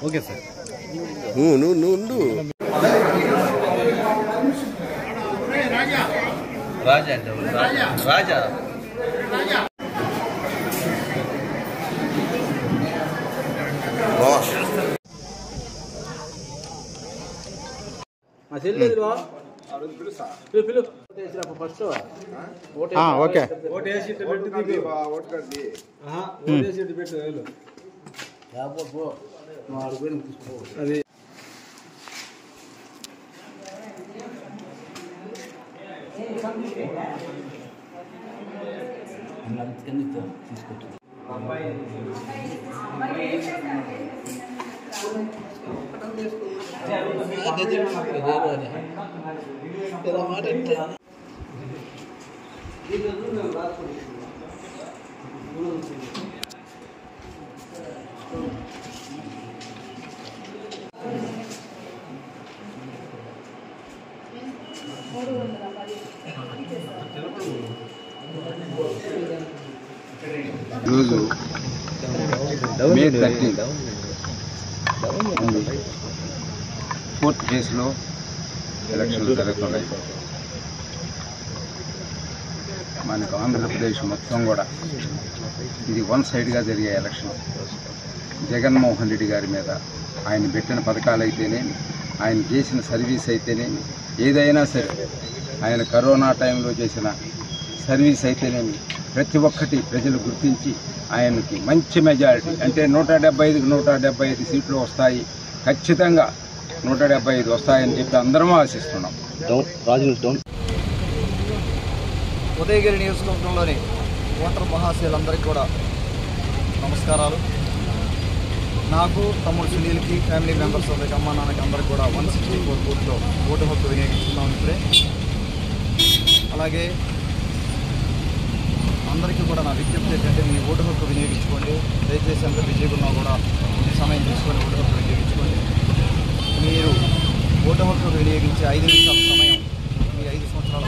Okay sir. రాజా అంటే రాజా okay అది ఈరోజు మే 13 ఫోర్త్ ఫేజ్లో ఎలక్షన్లు జరుగుతున్నాయి. మనకు ఆంధ్రప్రదేశ్ మొత్తం కూడా ఇది వన్ సైడ్గా జరిగే ఎలక్షన్. జగన్మోహన్ రెడ్డి గారి మీద ఆయన పెట్టిన పథకాలు అయితేనేమి, ఆయన చేసిన సర్వీస్ అయితేనేమి, ఏదైనా సరే ఆయన కరోనా టైంలో చేసిన సర్వీస్ అయితేనేమి ప్రతి ఒక్కటి ప్రజలు గుర్తించి ఆయనకి మంచి మెజారిటీ అంటే 175కి 175 సీట్లు వస్తాయి, ఖచ్చితంగా 175 వస్తాయని చెప్పి అందరం ఆశిస్తున్నాం. ఉదయగిరి నియోజకవర్గంలోని ఓటర్ మహాశయులందరికీ కూడా నమస్కారాలు. నాకు తమ్ముడు సునీల్కి ఫ్యామిలీ మెంబర్స్ అందరికి అమ్మా నాన్నకి అందరికి కూడా 164 బూత్లో ఓటు హక్కు వినియోగించుకున్నాం ఇప్పుడే. అలాగే అందరికీ కూడా నా విజ్ఞప్తి ఏంటంటే మీ ఓటు హక్కు వినియోగించుకోండి. దయచేసి అందరూ బిజీగా ఉన్నా కూడా సమయం తీసుకొని ఓటు హక్కు వినియోగించుకోండి. మీరు ఓటు హక్కు వినియోగించే 5 నిమిషాల సమయం మీ 5 సంవత్సరాల